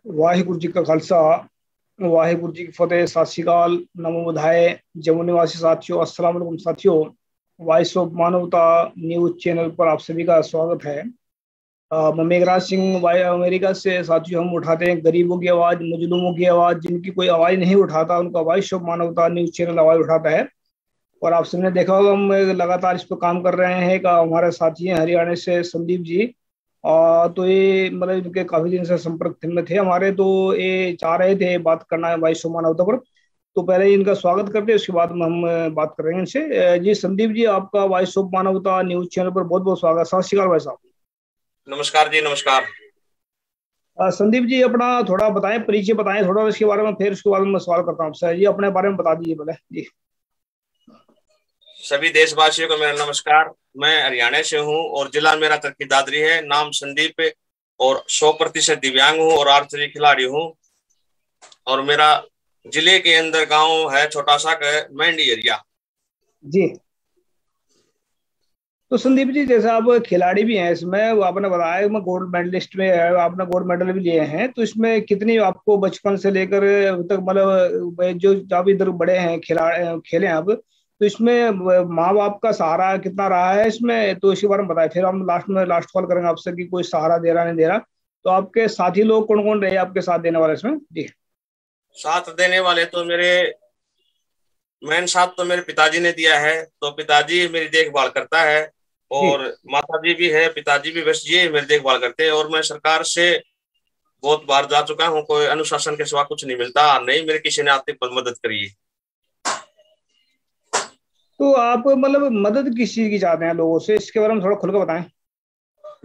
वाहिगुरु जी का खालसा, वाहिगुरु जी की फतेह। सत श्री अकाल, नमो बुधाए। जम्मू निवासी साथियों, अस्सलाम वालेकुम साथियों। वॉइस ऑफ मानवता न्यूज चैनल पर आप सभी का स्वागत है। मैं मेघराज सिंह अमेरिका से। साथियों, हम उठाते हैं गरीबों की आवाज, मजलूमों की आवाज। जिनकी कोई आवाज नहीं उठाता, उनका वॉइस ऑफ मानवता न्यूज चैनल आवाज उठाता है। और आप सबने देखा होगा, हम लगातार इस पर काम कर रहे हैं। कि हमारे साथी हैं हरियाणा से संदीप जी। तो ये मतलब इनके काफी दिन से संपर्क में थे हमारे, तो ये चाह रहे थे बात करना है भाई सोमानावता पर। तो पहले इनका स्वागत करते हैं, उसके बाद में हम बात करेंगे इनसे। जी संदीप जी, आपका वॉइस ऑफ मानवता न्यूज चैनल पर बहुत बहुत स्वागत। सत श्री अकाल भाई साहब। नमस्कार जी, नमस्कार। संदीप जी, अपना थोड़ा बताएं, परिचय बताएं थोड़ा इसके बारे में, फिर उसके बाद में मैं सवाल करता हूँ आपसे। जी अपने बारे में बता दीजिए पहले जी। सभी देशवासियों को मेरा नमस्कार। मैं हरियाणा से हूँ और जिला मेरा तरक्की दादरी है। नाम संदीप और 100% दिव्यांग हूँ और आर्चरी खिलाड़ी हूँ। और मेरा जिले के अंदर गांव है छोटा सा मंडी एरिया। जी तो संदीप जी, जैसे आप खिलाड़ी भी हैं, इसमें वो आपने बताया मैं गोल्ड मेडलिस्ट में है, आपने गोल्ड मेडल भी लिए हैं। तो इसमें कितनी आपको बचपन से लेकर अभी तक, मतलब जो आप इधर बड़े हैं, खेले हैं आप, तो इसमें माँ बाप का सहारा कितना रहा है इसमें? तो इसके बारे में बताएं, फिर हम लास्ट कॉल करेंगे आपसे कि कोई सहारा दे रहा नहीं दे रहा। तो आपके साथी लोग कौन कौन रहे आपके साथ देने वाले इसमें जी? साथ देने वाले तो मेरे मेन साथ तो मेरे पिताजी ने दिया है। तो पिताजी मेरी देखभाल करता है जी और माता जी भी है, पिताजी भी, बस ये मेरी देखभाल करते हैं। और मैं सरकार से बहुत बार जा चुका हूँ, कोई अनुशासन के सिवा कुछ नहीं मिलता, नहीं मेरे किसी ने आर्थिक मदद करी है। तो आप मतलब मदद किस चीज की चाहते हैं लोगों से, इसके बारे में थोड़ा खुल कर बताएं।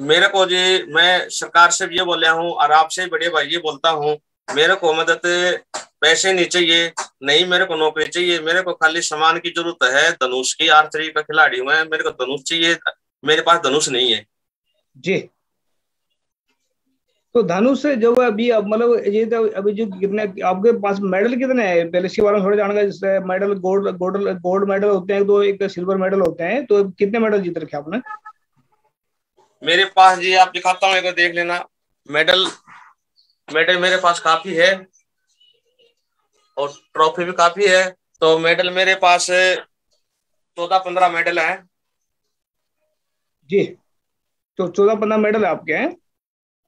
मेरे को जी, मैं सरकार से भी ये बोल रहा हूँ और आपसे बड़े भाई ये बोलता हूँ, मेरे को मदद पैसे नहीं चाहिए, नहीं मेरे को नौकरी चाहिए। मेरे को खाली सामान की जरूरत है। धनुष की आर्चरी का खिलाड़ी हूँ मैं, मेरे को धनुष चाहिए। मेरे पास धनुष नहीं है जी तो धनुष से जो अभी अब मतलब ये तो अभी जो कितने आपके पास मेडल कितने हैं, पहले इसके बारे में थोड़ा जानना। जैसे मेडल, गोल्ड मेडल होते हैं दो, एक सिल्वर मेडल होते हैं, तो कितने मेडल जीत रखे आपने? मेरे पास जी। आप दिखाता हूँ, एक बार देख लेना। मेडल मेडल मेरे पास काफी है और ट्रॉफी भी काफी है। तो मेडल मेरे पास 14-15 मेडल है जी तो 14-15 मेडल आपके हैं।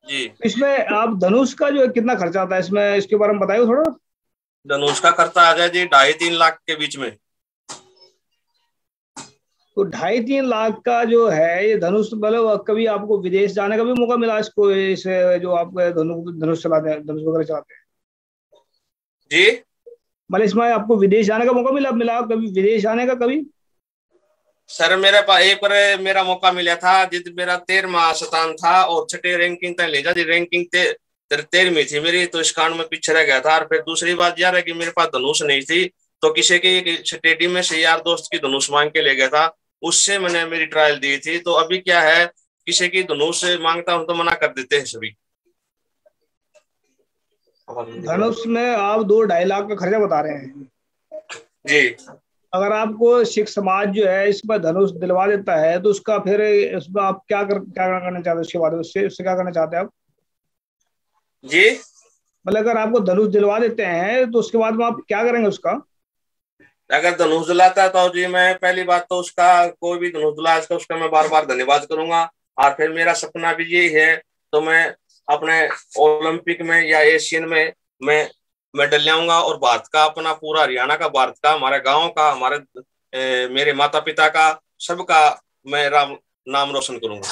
जी। इसमें आप धनुष का जो है कितना खर्चा आता है इसमें, इसके बारे में बताइए थोड़ा। धनुष का खर्चा आ जाए जी 2.5-3 लाख के बीच में। तो 2.5-3 लाख का जो है ये धनुष, मतलब कभी आपको विदेश जाने का भी मौका मिला इसको, इस जो आप धनुष चलाते हैं, धनुष वगैरह चलाते हैं, जी, मतलब इसमें आपको विदेश जाने का मौका मिला मिला कभी, विदेश जाने का कभी? सर मेरे पास एक बार मेरा मौका मिला था जिस मेरा 13वां स्थान था और छठे रैंकिंग तक ले जा। रैंकिंग 13वीं थी मेरी, तो इस कारण में पीछे रह गया था। और फिर दूसरी बात यह है कि मेरे पास धनुष नहीं थी, तो किसी की स्टेडियम में से यार दोस्त की धनुष मांग के ले गया था, उससे मैंने मेरी ट्रायल दी थी। तो अभी क्या है, किसी की धनुष मांगता हूं तो मना कर देते हैं सभी। धनुष में आप 2-2.5 लाख का खर्चा बता रहे हैं। जी, अगर आपको सिख समाज जो है इस पर धनुष दिलवा देता है, तो उसका फिर इसमें आप क्या करना चाहते हैं? उसके बाद उससे उससे क्या करना चाहते हैं आप? जी। मतलब अगर आपको धनुष दिलवा देते हैं, तो उसके बाद में आप क्या करेंगे उसका? अगर धनुष दिलाता है तो जी मैं पहली बात तो उसका, कोई भी धनुष दिलाए इसका, उसका मैं बार बार धन्यवाद करूंगा। और फिर मेरा सपना भी यही है, तो मैं अपने ओलंपिक में या एशियन में मैं मेडल लाऊंगा और भारत का, अपना पूरा हरियाणा का, भारत का, हमारे गांव का, हमारे मेरे माता पिता का, सबका मैं नाम रोशन करूंगा।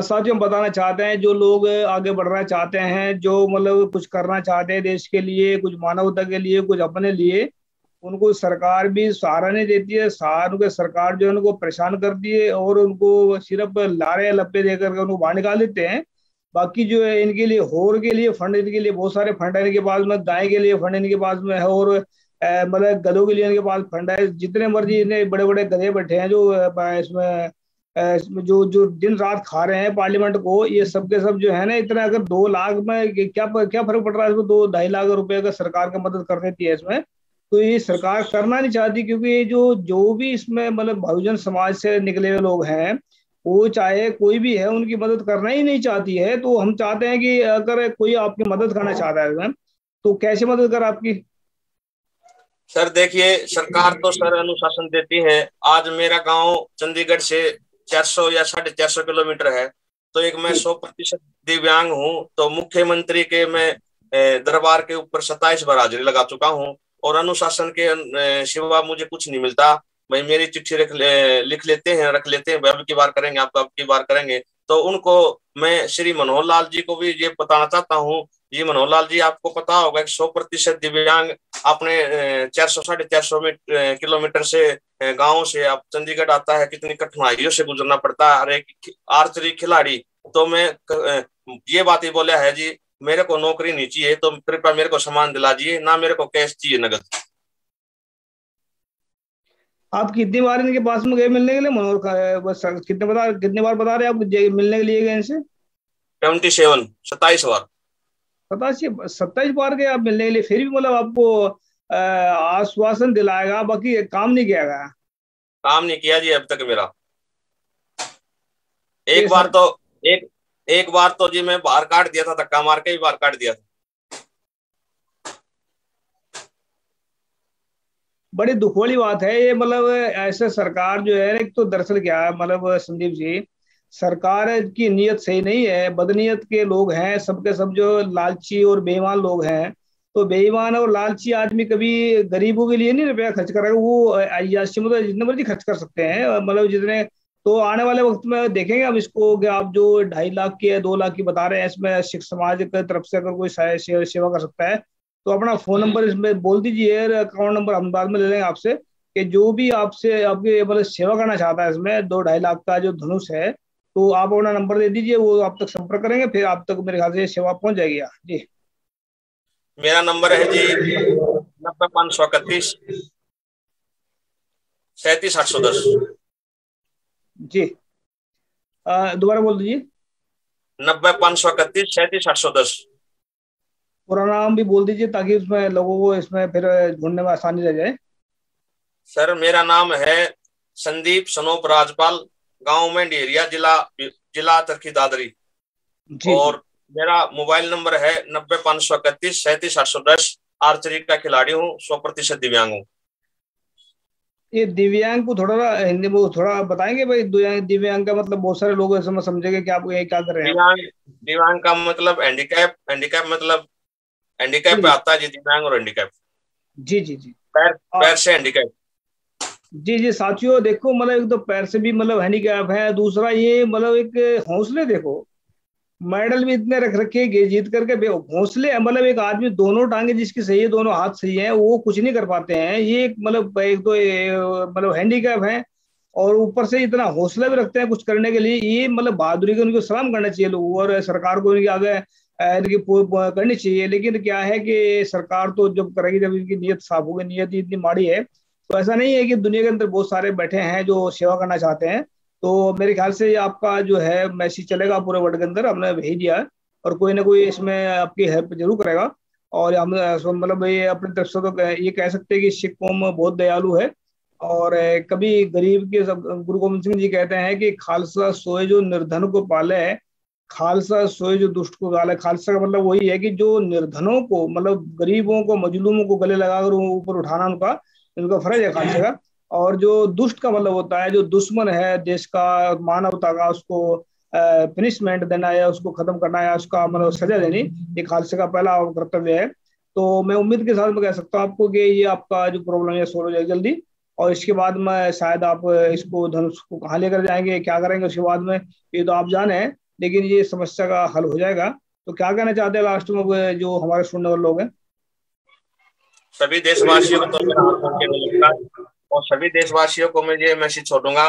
साथियों, हम बताना चाहते हैं, जो लोग आगे बढ़ना चाहते हैं, जो मतलब कुछ करना चाहते हैं देश के लिए, कुछ मानवता के लिए, कुछ अपने लिए, उनको सरकार भी सहारा नहीं देती है। उनके सरकार जो है उनको परेशान करती है और उनको सिर्फ लारे लप्पे दे करके उनको बाहर निकाल देते हैं। बाकी जो है इनके लिए, होर के लिए फंड, इनके लिए बहुत सारे फंड है इनके पास में, गाय के लिए फंड इनके पास में है, और मतलब गधों के लिए इनके पास फंड है। जितने मर्जी इन्हें बड़े बड़े गधे बैठे हैं जो इसमें इसमें जो जो दिन रात खा रहे हैं पार्लियामेंट को, ये सब के सब जो है ना, इतना अगर 2 लाख में क्या फर्क पड़ रहा है इसमें? 2-2.5 लाख रुपए का सरकार का मदद कर देती है इसमें। तो ये सरकार करना नहीं चाहती, क्योंकि ये जो जो भी इसमें मतलब बहुजन समाज से निकले हुए लोग हैं, वो चाहे कोई भी है उनकी मदद करना ही नहीं चाहती है। तो हम चाहते हैं कि अगर कोई आपकी मदद करना चाहता है मैम, तो कैसे मदद कर आपकी? सर देखिए, सरकार तो सर अनुशासन देती है। आज मेरा गांव चंडीगढ़ से 400 या 450 किलोमीटर है। तो एक मैं जी 100% दिव्यांग हूँ। तो मुख्यमंत्री के मैं दरबार के ऊपर 27 बार हाजिरी लगा चुका हूँ। और अनुशासन के सिवा मुझे कुछ नहीं मिलता। भाई मेरी चिट्ठी लिख लेते हैं, रख लेते हैं, अब की बार करेंगे, आपको अब की बार करेंगे। तो उनको मैं श्री मनोहर लाल जी को भी ये बताना चाहता हूँ। जी मनोहर लाल जी, आपको पता होगा कि 100% दिव्यांग अपने 400 साढ़े 400 किलोमीटर से गांव से आप चंडीगढ़ आता है, कितनी कठिनाइयों से गुजरना पड़ता है। हर एक आर्चरी खिलाड़ी, तो मैं ये बात ही बोला है जी, मेरे को नौकरी नहीं चाहिए, तो कृपया मेरे को सामान दिला दीजिए, ना मेरे को कैश चाहिए नगद। आप कितनी बार इनके पास में गए मिलने के लिए मनोहर का? बस कितने बार बता रहे हैं आप मिलने के लिए गए इनसे? 27, 27 बार। 27 बार गए आप मिलने के लिए, फिर भी मतलब आपको आश्वासन दिलाएगा, बाकी काम नहीं किया गया? काम नहीं किया जी अब तक मेरा। ये एक बार सर तो एक एक बार तो जी मैं बाहर काट दिया था, धक्का मार के ही बाहर काट दिया था। बड़ी दुख वाली बात है ये। मतलब ऐसे सरकार जो है, एक तो दरअसल क्या है मतलब संदीप जी, सरकार की नीयत सही नहीं है, बदनीयत के लोग हैं सबके सब, जो लालची और बेईमान लोग हैं। तो बेईमान और लालची आदमी कभी गरीबों के लिए नहीं रुपया खर्च करेगा। वो अय्याशी मतलब जितने मर्जी खर्च कर सकते हैं, मतलब जितने। तो आने वाले वक्त में देखेंगे हम इसको कि आप जो 2.5 लाख की या 2 लाख की बता रहे हैं, इसमें सिख समाज की तरफ से अगर कोई सेवा कर सकता है, तो अपना फोन नंबर इसमें बोल दीजिए, अकाउंट नंबर हम बाद में ले लेंगे आपसे, कि जो भी आपसे आपके मतलब सेवा करना चाहता है इसमें 2-2.5 लाख का जो धनुष है, तो आप अपना नंबर दे दीजिए, वो आप तक संपर्क करेंगे, फिर आप तक मेरे ख्याल से सेवा पहुंच जाएगी जी। मेरा नंबर है जी 90 531 37 810। जी दोबारा बोल दीजिए। 90 531 37 810। पूरा नाम भी बोल दीजिए, ताकि उसमें लोगों को इसमें फिर ढूंढने में आसानी रह जाए। सर मेरा नाम है संदीप सनोप राजपाल, गांव में डेरिया, जिला जिला तरखी दादरी। जी जी। और मेरा मोबाइल नंबर है 90 531 37 810। आर्चरी का खिलाड़ी हूँ, 100% दिव्यांग हूँ। ये दिव्यांग को थोड़ा ना हिंदी में थोड़ा बताएंगे भाई? दिव्यांग का मतलब बहुत सारे लोग ऐसे में समझेंगे कि आप ये क्या कर रहे हैं आप। दिव्यांग दिव्यांग का मतलब हैंडीकैप, हैंडीकैप मतलब हैंडीकैप जी पे जी आता है जी, दिव्यांग और हैंडीकैप। जी जी जी। पैर आ, पैर से हैंडीकैप। जी जी साथियों, देखो मतलब एक तो पैर से भी मतलब हैंडीकैप है, दूसरा ये मतलब एक हौसले देखो, मेडल भी इतने रख रखे हैं जीत करके हौसले, मतलब एक आदमी दोनों टांगे जिसकी सही है, दोनों हाथ सही है, वो कुछ नहीं कर पाते हैं। ये मतलब एक तो मतलब हैंडीकैप है, और ऊपर से इतना हौसला भी रखते हैं कुछ करने के लिए। ये मतलब बहादुरी के उनको सलाम करना चाहिए लोग, और सरकार को इनके आगे इनकी करनी चाहिए। लेकिन क्या है कि सरकार तो जब करेगी जब इनकी नीयत साफ होगी, नीयत ही इतनी माड़ी है। तो ऐसा नहीं है कि दुनिया के अंदर बहुत सारे बैठे हैं जो सेवा करना चाहते हैं। तो मेरे ख्याल से ये आपका जो है मैसेज चलेगा पूरे वर्ल्ड के अंदर, हमने भेज दिया है, और कोई ना कोई इसमें आपकी हेल्प जरूर करेगा। और हम मतलब ये अपनी तरफ से तो ये कह सकते हैं कि सिख कौम बहुत दयालु है। और कभी गरीब के सब, गुरु गोविंद सिंह जी कहते हैं कि खालसा सोए जो निर्धन को पाले, खालसा सोए जो दुष्ट को गाले। खालसा का मतलब वही है कि जो निर्धनों को, मतलब गरीबों को, मजलूमों को गले लगाकर ऊपर उठाना उनका उनका फर्ज है खालसा का। और जो दुष्ट का मतलब होता है जो दुश्मन है देश का, मानवता का, उसको पनिशमेंट देना या उसको खत्म करना या उसका मतलब सजा देनी, ये खालसा का पहला कर्तव्य है। तो मैं उम्मीद के साथ मैं कह सकता हूँ आपको कि ये आपका जो प्रॉब्लम है सोल्व हो जाएगी जल्दी। और इसके बाद में शायद आप इसको धनुष को कहाँ लेकर जाएंगे, क्या करेंगे उसके बाद में, ये तो आप जाने हैं, लेकिन ये समस्या का हल हो जाएगा। तो क्या कहना चाहते हैं लास्ट में जो हमारे सुनने वाले लोग हैं? सभी देशवासियों को तो मेरा हाथ जोड़ के नमस्कार। और सभी देशवासियों को मैं ये मैसेज छोड़ूंगा,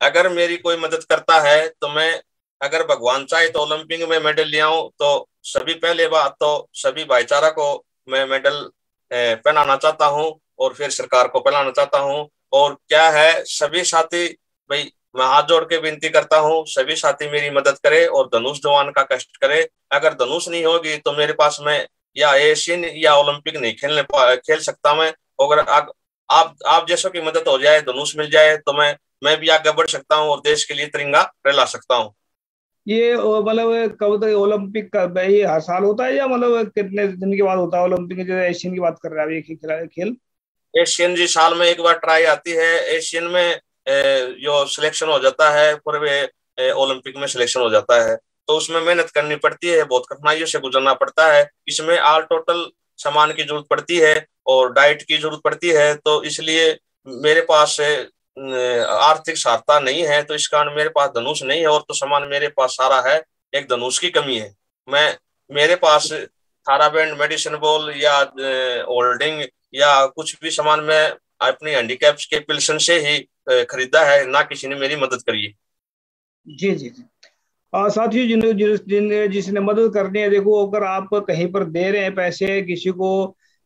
अगर मेरी कोई मदद करता है तो मैं, अगर भगवान चाहे तो ओलंपिक में मेडल ले आऊं, तो सभी, पहले बात तो सभी भाईचारा को मैं मेडल पहनाना चाहता हूं, और फिर सरकार को पहनाना चाहता हूं। और क्या है, सभी साथी भाई, मैं हाथ जोड़ के विनती करता हूं, सभी साथी मेरी मदद करे और धनुष जवान का कष्ट करे। अगर धनुष नहीं होगी तो मेरे पास में या एशियन या ओलंपिक नहीं खेल सकता मैं। अगर आप जैसों की मदद हो जाए, धनुष मिल जाए, तो मैं मैं भी आगे बढ़ सकता हूँ और देश के लिए तिरंगा फहरा सकता हूँ। ये मतलब कब तक ओलंपिक का ये हर साल होता है या मतलब कितने दिन के बाद होता है ओलंपिक? जो एशियन की बात कर रहे हैं अभी खेल। एशियन जी साल में एक बार ट्राई आती है। एशियन में जो सिलेक्शन हो जाता है पूरे ओलंपिक में सिलेक्शन हो जाता है, तो उसमें मेहनत करनी पड़ती है, बहुत कठिनाइयों से गुजरना पड़ता है। इसमें ऑल टोटल सामान की जरूरत पड़ती है और डाइट की जरूरत पड़ती है, तो इसलिए मेरे पास आर्थिक सहायता नहीं है, तो इस कारण मेरे पास धनुष नहीं है। और तो सामान मेरे पास सारा है, एक धनुष की कमी है। मेरे पास थारा बैंड, मेडिसिन बॉल या होल्डिंग या कुछ भी सामान मैं अपनी हैंडीकैप्स के पिल्सन से ही खरीदा है, ना किसी ने मेरी मदद करी है। जी जी जी। साथियों, जिसने मदद करनी है, देखो अगर आप कहीं पर दे रहे हैं पैसे, किसी को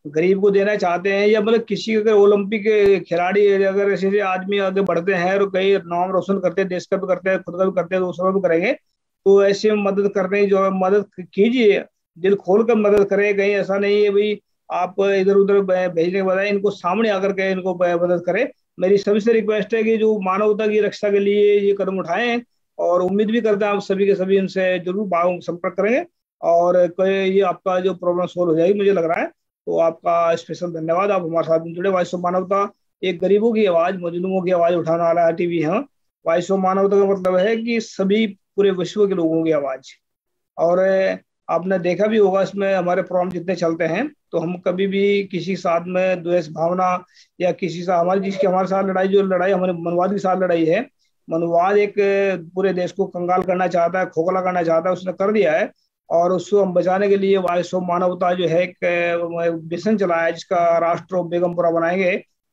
गरीब को देना चाहते हैं, या मतलब किसी अगर ओलंपिक खिलाड़ी अगर ऐसे आदमी आगे बढ़ते हैं और कई नाम रोशन करते हैं, देश का भी करते हैं, खुद का भी करते हैं, तो दूसरा भी करेंगे, तो ऐसे मदद करने जो मदद कीजिए, दिल खोल कर मदद करें। कहीं ऐसा नहीं है भाई आप इधर उधर भेजने के बजाय इनको सामने आकर के इनको मदद करें। मेरी सभी से रिक्वेस्ट है कि जो मानवता की रक्षा के लिए ये कदम उठाएं, और उम्मीद भी करते हैं आप सभी के सभी इनसे जरूर संपर्क करेंगे और कोई ये आपका जो प्रॉब्लम सोल्व हो जाएगी, मुझे लग रहा है। तो आपका स्पेशल धन्यवाद, आप हमारे साथ जुड़े। वॉइस ऑफ मानवता एक गरीबों की आवाज, मजलूमों की आवाज उठाने वाला टीवी है। वॉइस ऑफ मानवता का मतलब है कि सभी पूरे विश्व के लोगों की आवाज। और आपने देखा भी होगा इसमें हमारे प्रोग्राम जितने चलते हैं, तो हम कभी भी किसी साथ में द्वेष भावना या किसी से हमारी जिसकी हमारे साथ लड़ाई, जो लड़ाई हमारे मनवाद के साथ लड़ाई है, मनवाद एक पूरे देश को कंगाल करना चाहता है, खोखला करना चाहता है, उसने कर दिया है। और उसको हम बचाने के लिए वॉइस ऑफ मानवता जो है एक मिशन चलाया है, जिसका राष्ट्र बेगमपुरा बनाएंगे।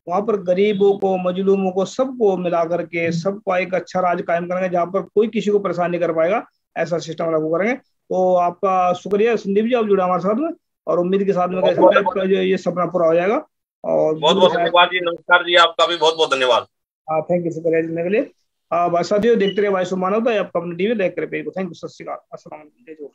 वहां पर गरीबों को, मजलूमों को, सबको मिला करके सबको एक अच्छा राज कायम करेंगे, जहाँ पर कोई किसी को परेशान नहीं कर पाएगा। ऐसा सिस्टम लागू करेंगे। तो आपका शुक्रिया संदीप जी, आप जुड़े हमारे साथ में, और उम्मीद के साथ में कह सकते हैं आपका जो ये सपना पूरा हो जाएगा। और बहुत बहुत धन्यवाद जी। नमस्कार जी, आपका भी बहुत बहुत धन्यवाद। हाँ, थैंक यू, शुक्रिया जुड़ने के लिए। बस साथियों, देखते रहे वॉइस ऑफ मानवता, आपका अपने टीवी देख कर। थैंक यू, सत श्री अकाल, अस्सलाम वालेकुम।